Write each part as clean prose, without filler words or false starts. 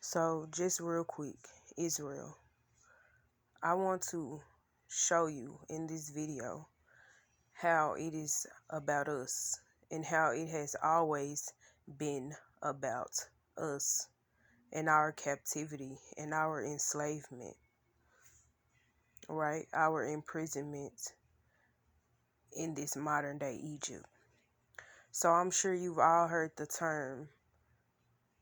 So, just real quick, Israel, I want to show you in this video how it is about us and how it has always been about us and our captivity and our enslavement, right? Our imprisonment in this modern day Egypt. So, I'm sure you've all heard the term,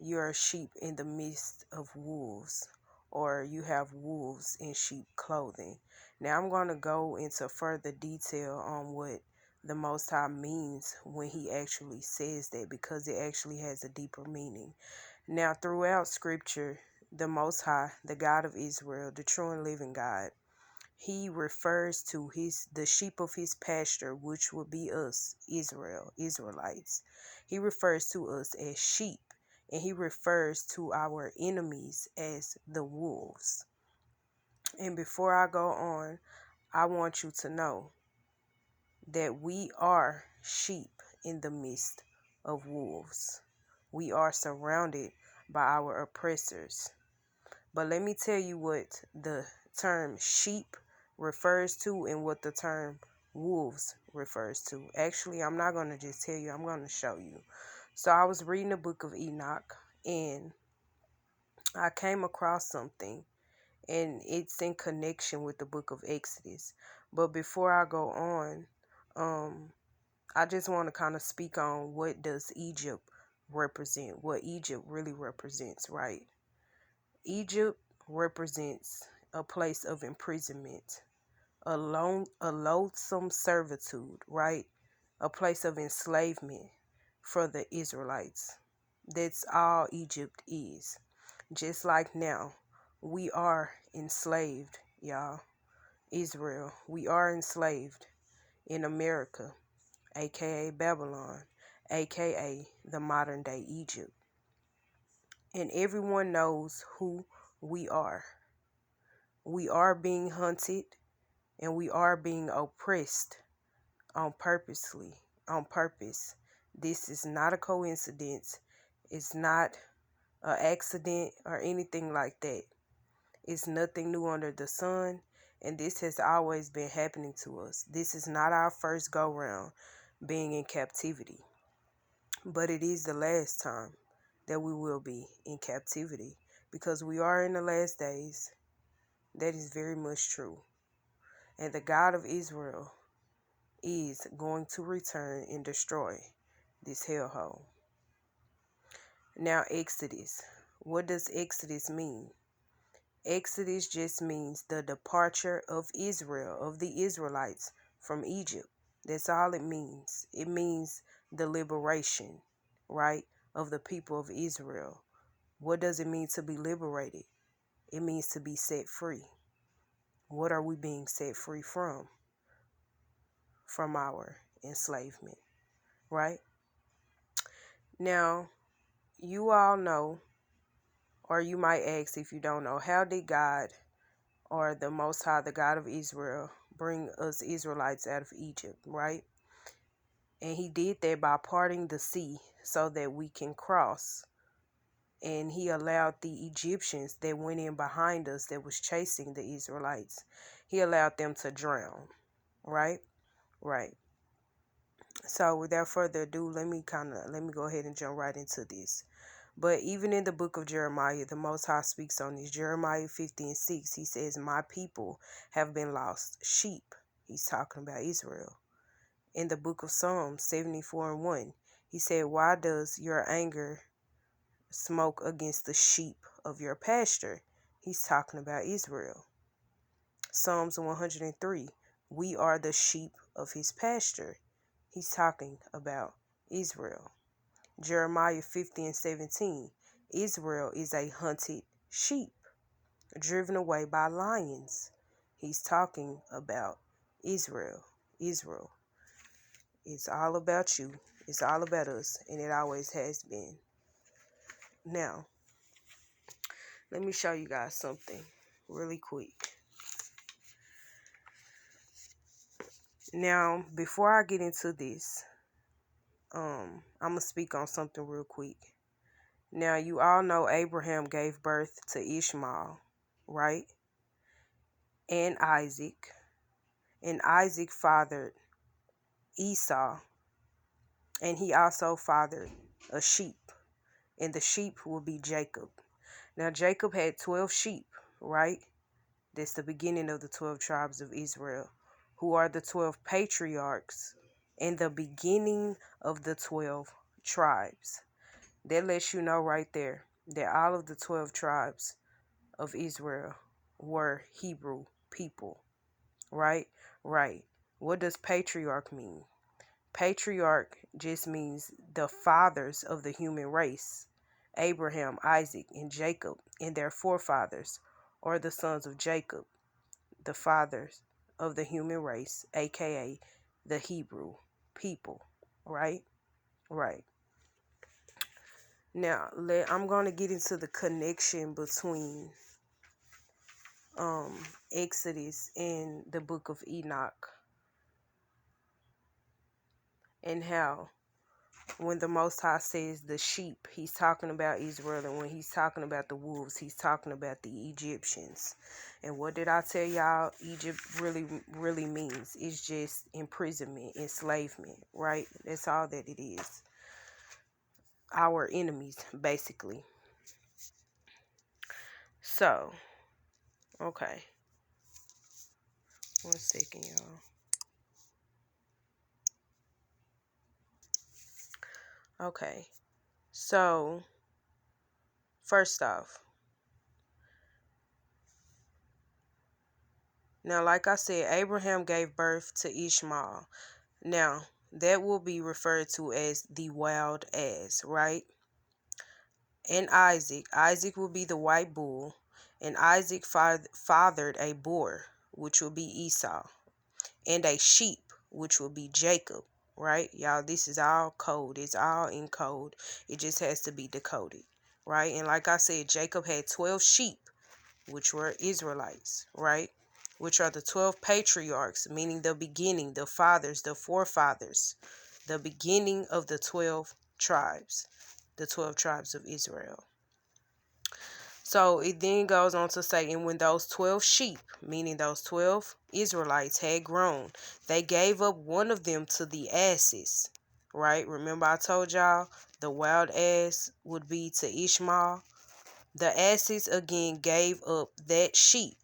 you're a sheep in the midst of wolves, or you have wolves in sheep clothing. Now I'm going to go into further detail on what the Most High means when he actually says that, because it actually has a deeper meaning. Now, throughout scripture, the Most High, the God of Israel, the true and living God, he refers to the sheep of his pasture, which would be us, Israelites. He refers to us as sheep, and he refers to our enemies as the wolves. And before I go on, I want you to know that we are sheep in the midst of wolves. We are surrounded by our oppressors. But let me tell you what the term sheep refers to and what the term wolves refers to. Actually, I'm not going to just tell you, I'm going to show you. So I was reading the book of Enoch, and I came across something, and it's in connection with the book of Exodus. But before I go on, I just want to kind of speak on what does Egypt represent, what Egypt really represents, right? Egypt represents a place of imprisonment, a loathsome servitude, right? A place of enslavement for the Israelites. That's all Egypt is. Just like now, we are enslaved, y'all. Israel, we are enslaved in America, aka Babylon, aka the modern day Egypt. And everyone knows who we are. We are being hunted and we are being oppressed on purpose. This is not a coincidence. It's not an accident or anything like that. It's nothing new under the sun, and this has always been happening to us. This is not our first go round being in captivity, but it is the last time that we will be in captivity, because we are in the last days. That is very much true. And the God of Israel is going to return and destroy this hellhole. Now, Exodus. What does Exodus mean? Exodus just means the departure of Israel, of the Israelites from Egypt. That's all it means. It means the liberation, right, of the people of Israel. What does it mean to be liberated? It means to be set free. What are we being set free from? From our enslavement, right? Now, you all know, or you might ask if you don't know, how did God, or the Most High, the God of Israel, bring us Israelites out of Egypt, right? And he did that by parting the sea so that we can cross. And he allowed the Egyptians that went in behind us, that was chasing the Israelites, he allowed them to drown, right? Right. So without further ado, let me go ahead and jump right into this. But even in the book of Jeremiah, the Most High speaks on this. Jeremiah 50:6, he says, "My people have been lost sheep." He's talking about Israel. In the book of Psalms 74:1, he said, "Why does your anger smoke against the sheep of your pasture?" He's talking about Israel. Psalms 103, "We are the sheep of his pasture." He's talking about Israel. Jeremiah 50:17, Israel is a hunted sheep, driven away by lions. He's talking about Israel. Israel. It's all about you. It's all about us, and it always has been. Now, let me show you guys something really quick. Now, before I get into this, I'm going to speak on something real quick. Now, you all know Abraham gave birth to Ishmael, right? And Isaac. And Isaac fathered Esau. And he also fathered a sheep. And the sheep will be Jacob. Now, Jacob had 12 sheep, right? That's the beginning of the 12 tribes of Israel, who are the 12 patriarchs and the beginning of the 12 tribes. That lets you know right there that all of the 12 tribes of Israel were Hebrew people, right? Right. What does patriarch mean? Patriarch just means the fathers of the human race. Abraham, Isaac, and Jacob and their forefathers are the sons of Jacob, the fathers of the human race, aka the Hebrew people, right? Right. Now, I'm going to get into the connection between Exodus and the book of Enoch, and how when the Most High says the sheep, he's talking about Israel, and when he's talking about the wolves, he's talking about the Egyptians. And what did I tell y'all Egypt really means? It's just imprisonment, enslavement, right? That's all that it is. Our enemies, basically. So, okay. 1 second, y'all. Okay. So, first off, now, like I said, Abraham gave birth to Ishmael. Now, that will be referred to as the wild ass, right? And Isaac. Isaac will be the white bull. And Isaac fathered a boar, which will be Esau. And a sheep, which will be Jacob, right? Y'all, this is all code. It's all in code. It just has to be decoded, right? And like I said, Jacob had 12 sheep, which were Israelites, right? Which are the 12 patriarchs, meaning the beginning, the fathers, the forefathers, the beginning of the 12 tribes, the 12 tribes of Israel. So it then goes on to say, and when those 12 sheep, meaning those 12 Israelites, had grown, they gave up one of them to the asses, right? Remember I told y'all the wild ass would be to Ishmael. The asses again gave up that sheep,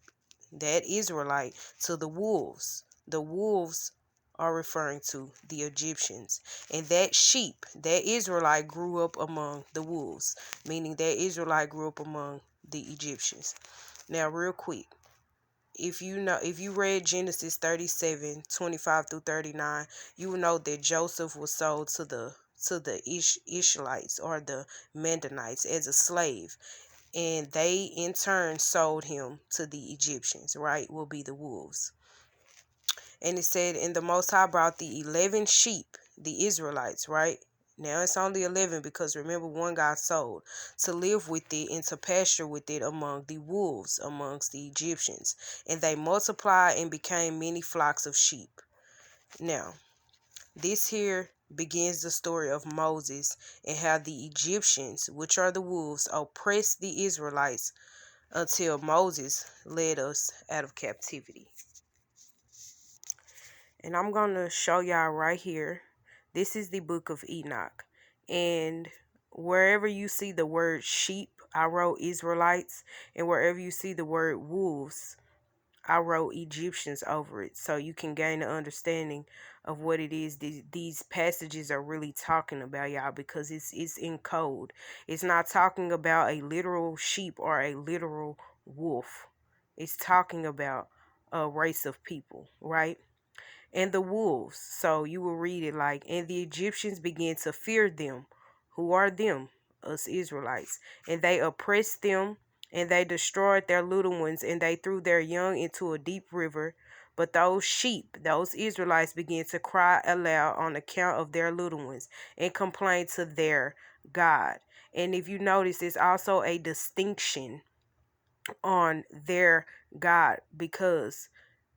that Israelite, to the wolves. The wolves are referring to the Egyptians. And that sheep, that Israelite, grew up among the wolves, meaning that Israelite grew up among the Egyptians. Now, real quick, if you read Genesis 37:25 through 39, you will know that Joseph was sold to the Ishmaelites or the Mennonites as a slave, and they in turn sold him to the Egyptians, right? Will be the wolves. And it said, and the Most High brought the 11 sheep, the Israelites, right? Now it's only 11 because remember one got sold, to live with it and to pasture with it among the wolves, amongst the Egyptians. And they multiplied and became many flocks of sheep. Now, this here begins the story of Moses and how the Egyptians, which are the wolves, oppressed the Israelites until Moses led us out of captivity. And I'm going to show y'all right here. This is the book of Enoch. And wherever you see the word sheep, I wrote Israelites. And wherever you see the word wolves, I wrote Egyptians over it. So you can gain an understanding of what it is these passages are really talking about, y'all, because it's in code. It's not talking about a literal sheep or a literal wolf. It's talking about a race of people, right? And the wolves. So you will read it like, and the Egyptians began to fear them. Who are them? Us Israelites. And they oppressed them, and they destroyed their little ones, and they threw their young into a deep river. But those sheep, those Israelites, began to cry aloud on account of their little ones and complain to their God. And if you notice, it's also a distinction on their God, because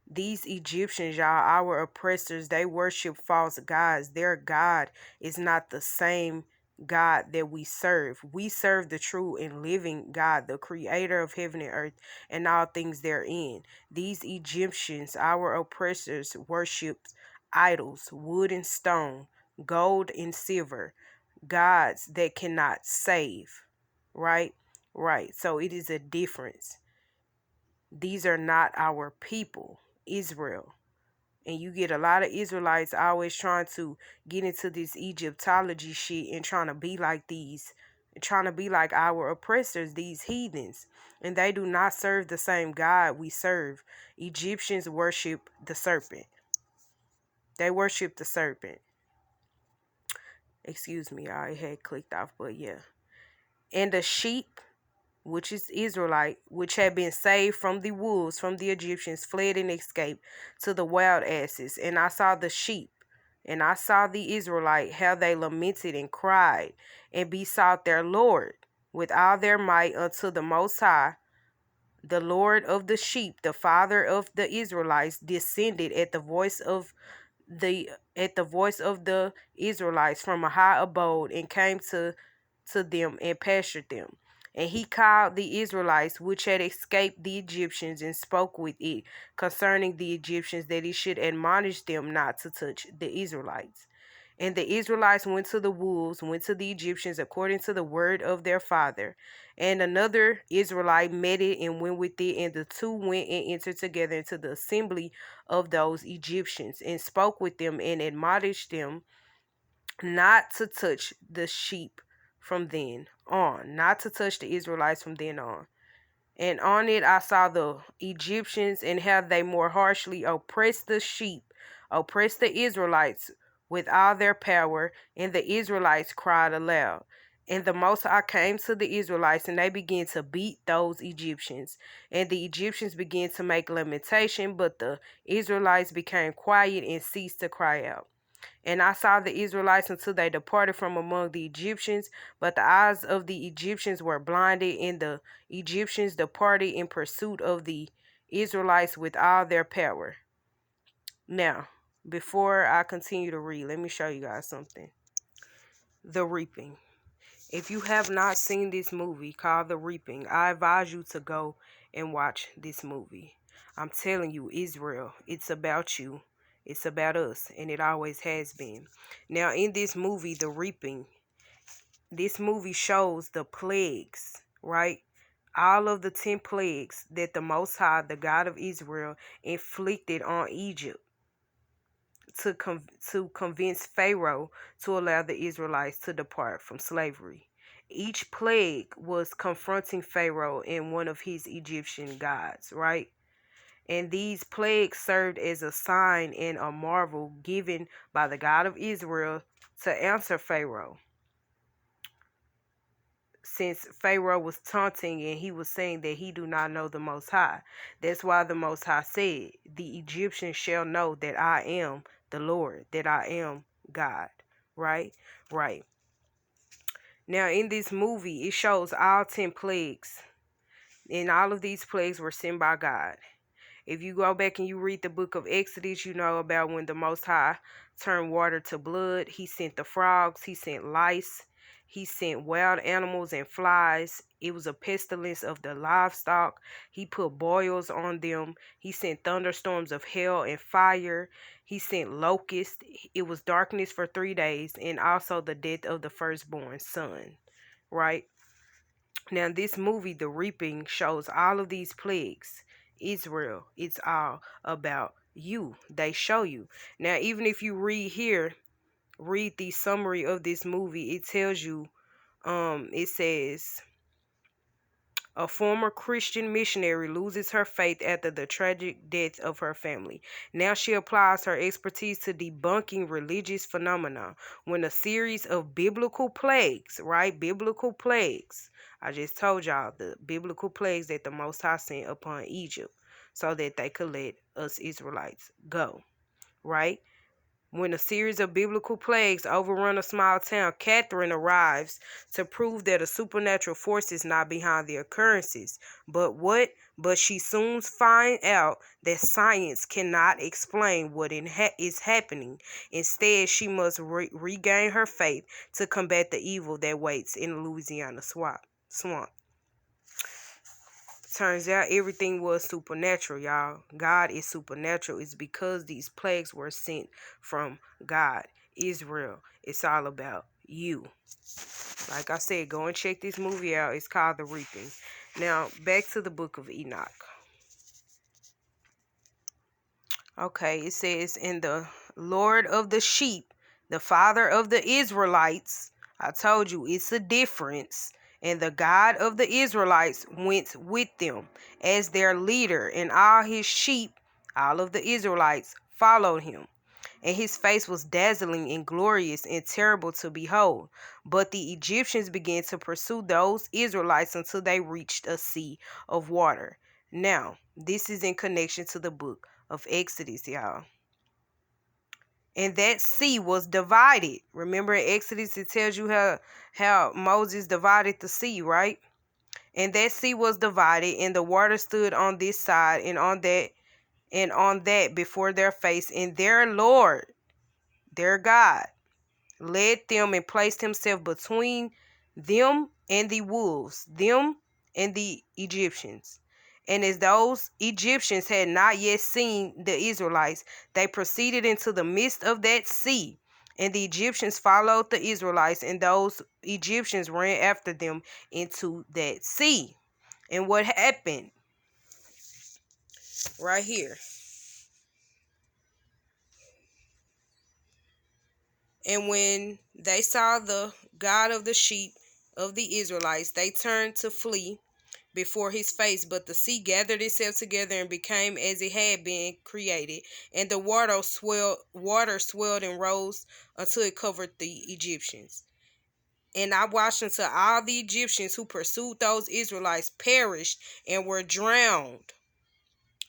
these Egyptians, y'all, our oppressors, they worship false gods. Their God is not the same God that we serve. We serve the true and living God, the creator of heaven and earth and all things therein. These Egyptians, our oppressors, worshipped idols, wood and stone, gold and silver, gods that cannot save. Right? Right. So it is a difference. These are not our people, Israel. And you get a lot of Israelites always trying to get into this Egyptology shit and trying to be like trying to be like our oppressors, these heathens. And they do not serve the same God we serve. Egyptians worship the serpent. They worship the serpent. Excuse me, I had clicked off, but yeah. And the sheep, which is Israelite, which had been saved from the wolves, from the Egyptians, fled and escaped to the wild asses. And I saw the sheep, and I saw the Israelite, how they lamented and cried, and besought their Lord with all their might unto the Most High. The Lord of the sheep, the father of the Israelites, descended at the voice of the Israelites from a high abode, and came to them and pastured them. And he called the Israelites which had escaped the Egyptians, and spoke with it concerning the Egyptians, that he should admonish them not to touch the Israelites. And the Israelites went to the wolves, went to the Egyptians according to the word of their father. And another Israelite met it and went with it, and the two went and entered together into the assembly of those Egyptians, and spoke with them and admonished them not to touch the sheep from then on, not to touch the Israelites from then on. And on it I saw the Egyptians, and how they more harshly oppressed the sheep, oppressed the Israelites with all their power, and the Israelites cried aloud. And the Most High came to the Israelites, and they began to beat those Egyptians. And the Egyptians began to make lamentation, but the Israelites became quiet and ceased to cry out. And I saw the Israelites until they departed from among the Egyptians, but the eyes of the Egyptians were blinded, and the Egyptians departed in pursuit of the Israelites with all their power. Now, before I continue to read, let me show you guys something. The Reaping. If you have not seen this movie called The Reaping, I advise you to go and watch this movie. I'm telling you, Israel, it's about you. It's about us, and it always has been. Now, in this movie, The Reaping, this movie shows the plagues, right? All of the 10 plagues that the Most High, the God of Israel, inflicted on Egypt to convince Pharaoh to allow the Israelites to depart from slavery. Each plague was confronting Pharaoh and one of his Egyptian gods, right? And these plagues served as a sign and a marvel given by the God of Israel to answer Pharaoh. Since Pharaoh was taunting and he was saying that he do not know the Most High. That's why the Most High said, the Egyptians shall know that I am the Lord, that I am God. Right? Right. Now, in this movie, it shows all 10 plagues. And all of these plagues were sent by God. If you go back and you read the book of Exodus, you know about when the Most High turned water to blood. He sent the frogs. He sent lice. He sent wild animals and flies. It was a pestilence of the livestock. He put boils on them. He sent thunderstorms of hell and fire. He sent locusts. It was darkness for 3 days, and also the death of the firstborn son. Right? Now, this movie, The Reaping, shows all of these plagues. Israel, it's all about you. They show you. Now, even if you read the summary of this movie, it tells you, it says, a former Christian missionary loses her faith after the tragic death of her family. Now she applies her expertise to debunking religious phenomena when a series of biblical plagues, right? Biblical plagues. I just told y'all the biblical plagues that the Most High sent upon Egypt so that they could let us Israelites go, right? When a series of biblical plagues overrun a small town, Catherine arrives to prove that a supernatural force is not behind the occurrences. But what? But she soon finds out that science cannot explain what is happening. Instead, she must regain her faith to combat the evil that waits in the Louisiana swamp. Turns out everything was supernatural, y'all. God is supernatural. It's because these plagues were sent from God. Israel, it's all about you. Like I said, go and check this movie out. It's called The Reaping. Now, back to the book of Enoch. Okay, it says, in the Lord of the sheep, the father of the Israelites, I told you it's a difference. And the God of the Israelites went with them as their leader, and all his sheep, all of the Israelites, followed him. And his face was dazzling and glorious and terrible to behold. But the Egyptians began to pursue those Israelites until they reached a sea of water. Now, this is in connection to the book of Exodus, y'all. And that sea was divided. Remember in Exodus it tells you how Moses divided the sea, right? And that sea was divided, and the water stood on this side and on that before their face, and their Lord, their God, led them and placed himself between them and the wolves, them and the Egyptians. And as those Egyptians had not yet seen the Israelites, they proceeded into the midst of that sea. And the Egyptians followed the Israelites, and those Egyptians ran after them into that sea. And what happened? Right here. And when they saw the God of the sheep of the Israelites, they turned to flee before his face, but the sea gathered itself together and became as it had been created, and the water swelled and rose until it covered the Egyptians. And I watched until all the Egyptians who pursued those Israelites perished and were drowned.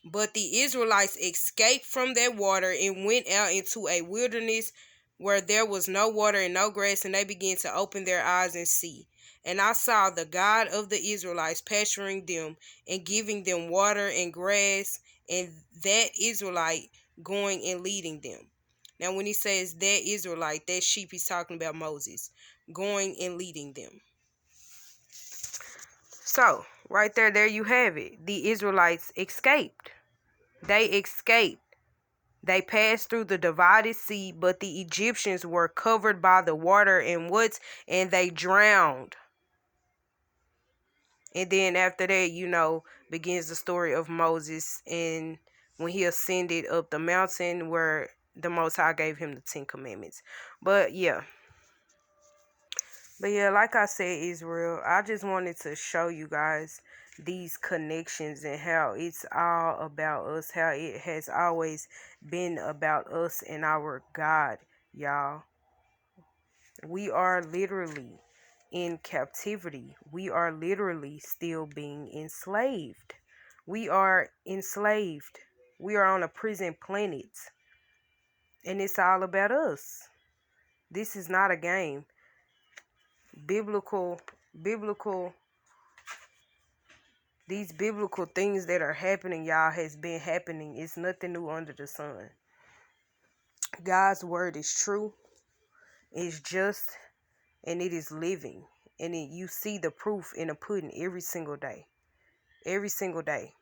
But the Israelites escaped from that water and went out into a wilderness where there was no water and no grass, and they began to open their eyes and see. And I saw the God of the Israelites pasturing them and giving them water and grass, and that Israelite going and leading them. Now, when he says that Israelite, that sheep, he's talking about Moses, going and leading them. So, right there you have it. The Israelites escaped. They escaped. They passed through the divided sea, but the Egyptians were covered by the water and they drowned. And then after that, begins the story of Moses and when he ascended up the mountain where the Most High gave him the 10 Commandments. But yeah, like I said, Israel, I just wanted to show you guys these connections and how it's all about us, how it has always been about us and our God, y'all. We are literally in captivity. We are literally still being enslaved. We are enslaved. We are on a prison planet. And it's all about us. This is not a game. Biblical these biblical things that are happening, y'all, has been happening. It's nothing new under the sun. God's word is true, it's just, and it is living. And you see the proof in the pudding every single day. Every single day.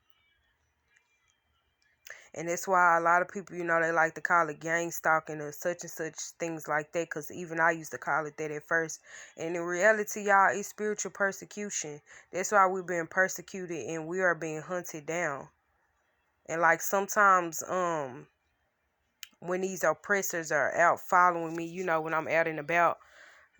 And that's why a lot of people, they like to call it gang stalking or such and such things like that. Because even I used to call it that at first. And in reality, y'all, it's spiritual persecution. That's why we're being persecuted and we are being hunted down. And like sometimes, when these oppressors are out following me, when I'm out and about,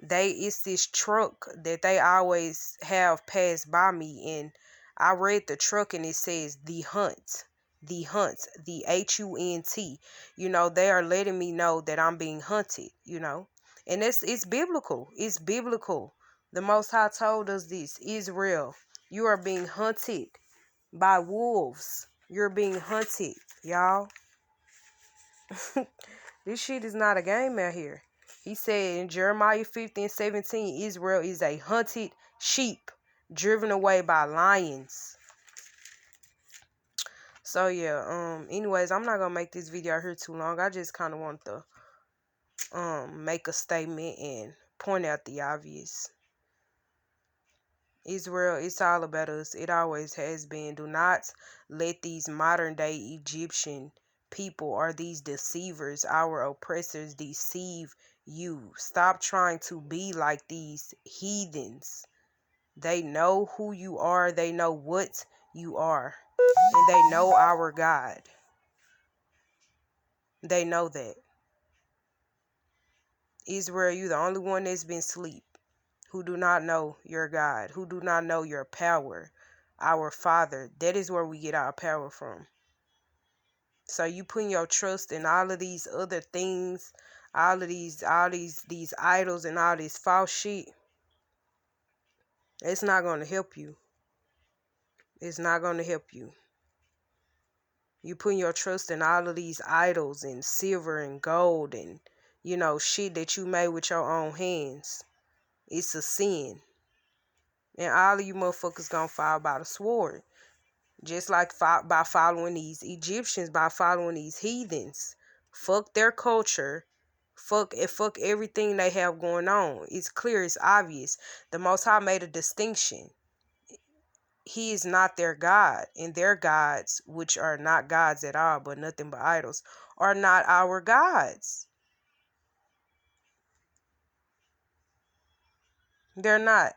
it's this truck that they always have pass by me. And I read the truck and it says the hunt, the HUNT. They are letting me know that I'm being hunted, and it's biblical. It's biblical. The Most High told us this. Israel, you are being hunted by wolves. You're being hunted, y'all. This shit is not a game out here. He said in Jeremiah 50:17, Israel is a hunted sheep driven away by lions. So yeah, anyways, I'm not gonna make this video here too long. I just kinda want to make a statement and point out the obvious. Israel, it's all about us. It always has been. Do not let these modern day Egyptian people or these deceivers, our oppressors, deceive you. Stop trying to be like these heathens. They know who you are. They know what you are. And they know our God. They know that. Israel, you the only one that's been asleep, who do not know your God, who do not know your power, our Father. That is where we get our power from. So you putting your trust in all of these other things, all of these idols and all this false shit. It's not going to help you. It's not going to help you. You putting your trust in all of these idols and silver and gold and, shit that you made with your own hands. It's a sin. And all of you motherfuckers gonna fall by the sword. Just like by following these Egyptians, by following these heathens. Fuck their culture. Fuck everything they have going on. It's clear, it's obvious. The Most High made a distinction. He is not their God. And their gods, which are not gods at all, but nothing but idols, are not our gods. They're not.